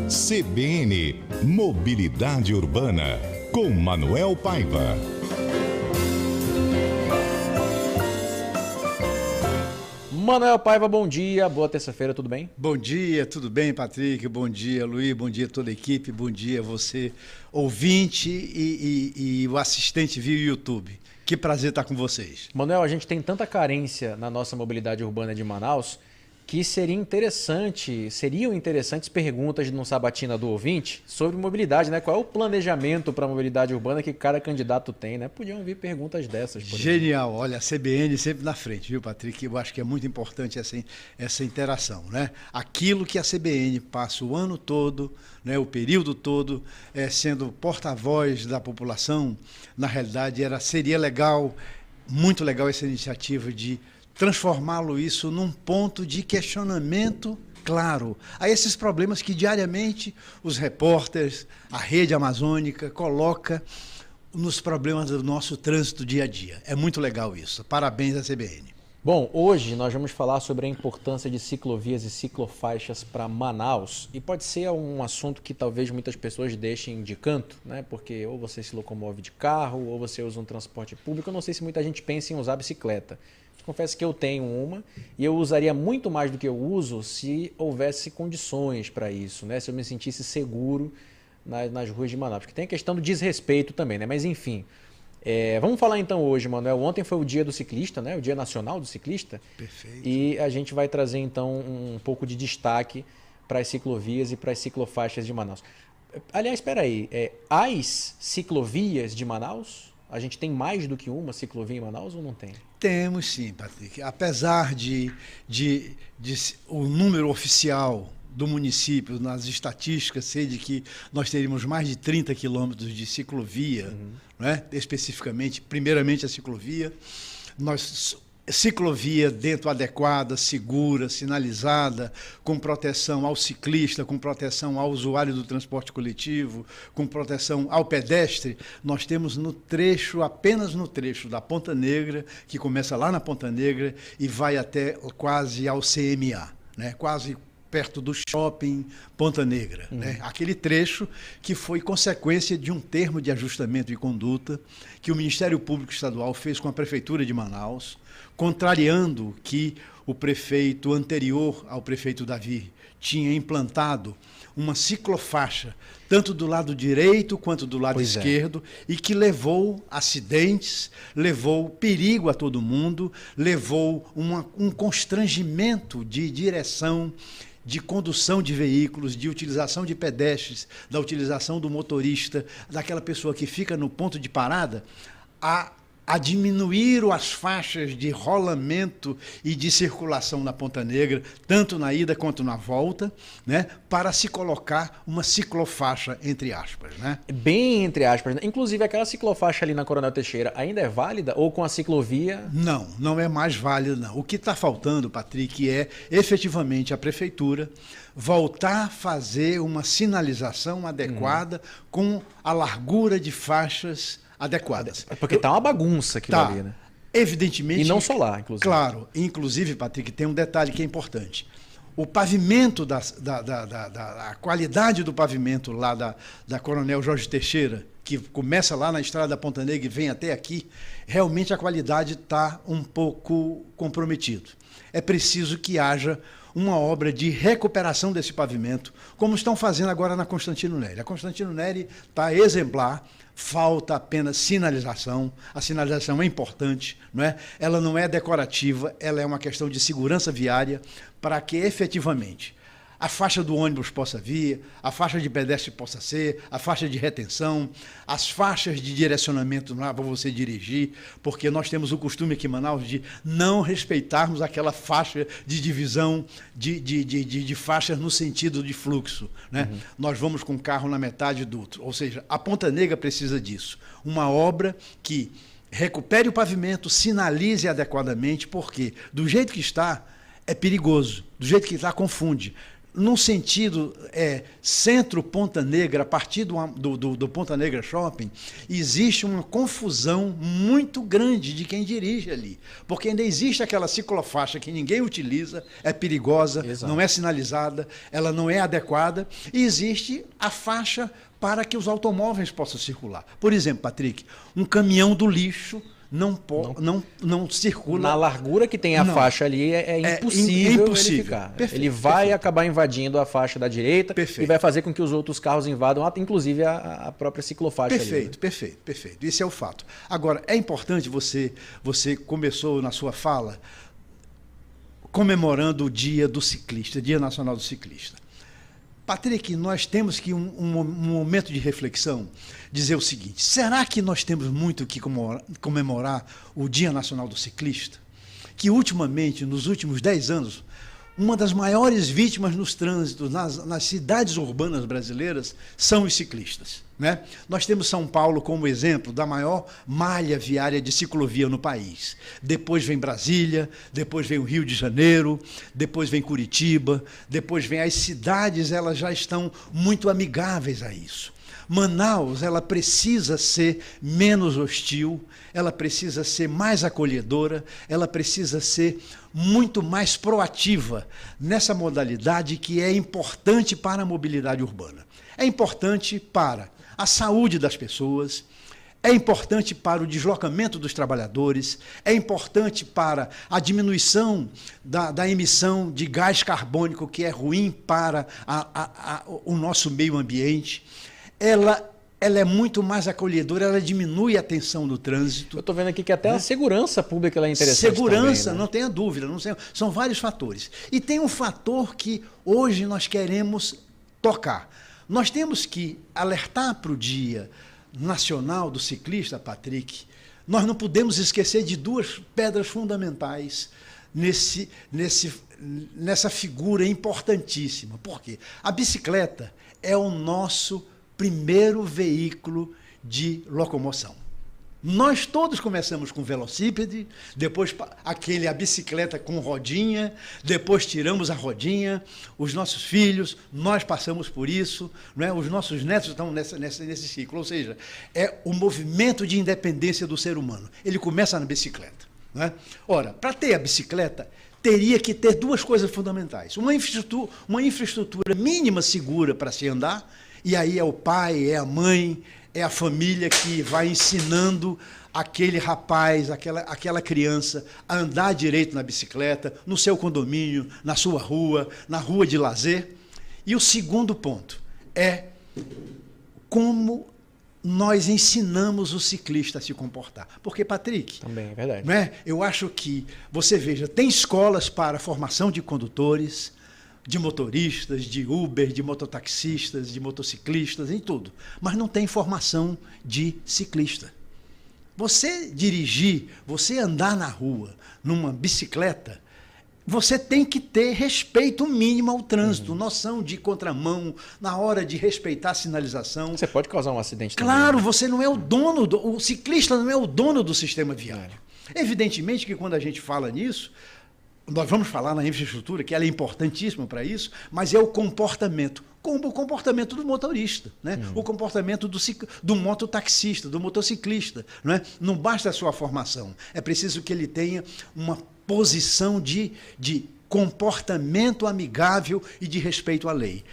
CBN Mobilidade Urbana, com Manuel Paiva. Manuel Paiva, bom dia, boa terça-feira, tudo bem? Bom dia, tudo bem, Patrick? Bom dia, Luiz, bom dia a toda a equipe, bom dia você, ouvinte e o assistente via YouTube. Que prazer estar com vocês. Manuel, a gente tem tanta carência na nossa mobilidade urbana de Manaus que seriam interessantes perguntas no Sabatina do ouvinte sobre mobilidade, né? Qual é o planejamento para a mobilidade urbana que cada candidato tem, né? Podiam vir perguntas dessas. Genial, olha, a CBN sempre na frente, viu, Patrick? Eu acho que é muito importante essa interação, né? Aquilo que a CBN passa o ano todo, né, o período todo, sendo porta-voz da população, na realidade seria legal, muito legal essa iniciativa de transformá-lo isso num ponto de questionamento claro a esses problemas que diariamente os repórteres, a rede amazônica coloca nos problemas do nosso trânsito dia a dia. É muito legal isso. Parabéns à CBN. Bom, hoje nós vamos falar sobre a importância de ciclovias e ciclofaixas para Manaus. E pode ser um assunto que talvez muitas pessoas deixem de canto, né? Porque ou você se locomove de carro, ou você usa um transporte público. Eu não sei se muita gente pensa em usar bicicleta. Confesso que eu tenho uma e eu usaria muito mais do que eu uso se houvesse condições para isso, né? Se eu me sentisse seguro nas ruas de Manaus. Porque tem a questão do desrespeito também, né? Mas enfim, vamos falar então hoje, Manuel. Ontem foi o dia do ciclista, né? O Dia Nacional do Ciclista. Perfeito. E a gente vai trazer então um pouco de destaque para as ciclovias e para as ciclofaixas de Manaus. Aliás, espera aí, as ciclovias de Manaus, a gente tem mais do que uma ciclovia em Manaus ou não tem? Temos sim, Patrick. Apesar de o número oficial do município, nas estatísticas, ser de que nós teríamos mais de 30 quilômetros de ciclovia, né? Especificamente, primeiramente a ciclovia, ciclovia dentro adequada, segura, sinalizada, com proteção ao ciclista, com proteção ao usuário do transporte coletivo, com proteção ao pedestre. Nós temos apenas no trecho da Ponta Negra, que começa lá na Ponta Negra e vai até quase ao CMA, né? Quase perto do shopping Ponta Negra, né? Aquele trecho que foi consequência de um termo de ajustamento de conduta que o Ministério Público Estadual fez com a Prefeitura de Manaus, contrariando que o prefeito anterior ao prefeito Davi tinha implantado uma ciclofaixa, tanto do lado direito quanto do lado esquerdo, e que levou acidentes, levou perigo a todo mundo, levou um constrangimento de direção, de condução de veículos, de utilização de pedestres, da utilização do motorista, daquela pessoa que fica no ponto de parada, a diminuir as faixas de rolamento e de circulação na Ponta Negra, tanto na ida quanto na volta, né, para se colocar uma ciclofaixa, entre aspas, né? Bem entre aspas, né? Inclusive aquela ciclofaixa ali na Coronel Teixeira ainda é válida ou com a ciclovia? Não é mais válida, não. O que está faltando, Patrick, é efetivamente a Prefeitura voltar a fazer uma sinalização adequada com a largura de faixas adequadas. Porque tá uma bagunça aquilo ali, né? Evidentemente. E não só lá, inclusive. Claro. Inclusive, Patrick, tem um detalhe que é importante. O pavimento, a qualidade do pavimento lá da Coronel Jorge Teixeira, que começa lá na estrada da Ponta Negra e vem até aqui, realmente a qualidade está um pouco comprometida. É preciso que haja uma obra de recuperação desse pavimento, como estão fazendo agora na Constantino Neri. A Constantino Neri está exemplar, falta apenas sinalização. A sinalização é importante, não é? Ela não é decorativa, ela é uma questão de segurança viária para que efetivamente a faixa do ônibus possa vir, a faixa de pedestre possa ser, a faixa de retenção, as faixas de direcionamento para você dirigir, porque nós temos o costume aqui em Manaus de não respeitarmos aquela faixa de divisão de faixas no sentido de fluxo, né? Nós vamos com o carro na metade do outro, ou seja, a Ponta Negra precisa disso, uma obra que recupere o pavimento, sinalize adequadamente, porque do jeito que está, é perigoso, do jeito que está, confunde. num sentido centro-Ponta Negra, a partir do Ponta Negra Shopping, existe uma confusão muito grande de quem dirige ali. Porque ainda existe aquela ciclofaixa que ninguém utiliza, é perigosa, Exato. não é sinalizada, ela não é adequada, e existe a faixa para que os automóveis possam circular. Por exemplo, Patrick, um caminhão do lixo não circula. Na largura que tem a faixa ali, é impossível ele ficar. Perfeito, ele vai perfeito. acabar invadindo a faixa da direita Perfeito. e vai fazer com que os outros carros invadam, inclusive a própria ciclofaixa. Perfeito, ali, né? perfeito. Esse é o fato. Agora, é importante você começou na sua fala comemorando o Dia do Ciclista, Dia Nacional do Ciclista. Patrick, nós temos que, um momento de reflexão, dizer o seguinte: será que nós temos muito que comemorar o Dia Nacional do Ciclista? Que, ultimamente, nos últimos 10 anos, uma das maiores vítimas nos trânsitos, nas cidades urbanas brasileiras, são os ciclistas, né? Nós temos São Paulo como exemplo da maior malha viária de ciclovia no país. Depois vem Brasília, depois vem o Rio de Janeiro, depois vem Curitiba, depois vem as cidades, elas já estão muito amigáveis a isso. Manaus, ela precisa ser menos hostil, ela precisa ser mais acolhedora, ela precisa ser muito mais proativa nessa modalidade que é importante para a mobilidade urbana. É importante para a saúde das pessoas, é importante para o deslocamento dos trabalhadores, é importante para a diminuição da emissão de gás carbônico, que é ruim para o nosso meio ambiente. Ela é muito mais acolhedora, ela diminui a tensão do trânsito. Eu estou vendo aqui que até a segurança pública ela é interessante. Segurança, também, né? não tenha dúvida, são vários fatores. E tem um fator que hoje nós queremos tocar. Nós temos que alertar para o Dia Nacional do Ciclista, Patrick. Nós não podemos esquecer de duas pedras fundamentais nessa figura importantíssima. Por quê? A bicicleta é o nosso primeiro veículo de locomoção. Nós todos começamos com velocípede, depois a bicicleta com rodinha, depois tiramos a rodinha, os nossos filhos, nós passamos por isso, não é? Os nossos netos estão nesse ciclo, ou seja, é o movimento de independência do ser humano. Ele começa na bicicleta. Não é? Ora, para ter a bicicleta, teria que ter duas coisas fundamentais. Uma infraestrutura mínima segura para se andar, e aí é o pai, é a mãe, é a família que vai ensinando aquele rapaz, aquela criança a andar direito na bicicleta, no seu condomínio, na sua rua, na rua de lazer. E o segundo ponto é como nós ensinamos o ciclista a se comportar. Porque, Patrick, também é verdade. Né, eu acho que, você veja, tem escolas para formação de condutores, de motoristas, de Uber, de mototaxistas, de motociclistas, em tudo. Mas não tem formação de ciclista. Você dirigir, você andar na rua numa bicicleta, você tem que ter respeito mínimo ao trânsito, noção de contramão, na hora de respeitar a sinalização. Você pode causar um acidente também. Claro, você não é o dono, o ciclista não é o dono do sistema viário. Evidentemente que quando a gente fala nisso, nós vamos falar na infraestrutura, que ela é importantíssima para isso, mas é o comportamento, como o comportamento do motorista, né? O comportamento do mototaxista, do motociclista. Não basta a sua formação, é preciso que ele tenha uma posição de comportamento amigável e de respeito à lei.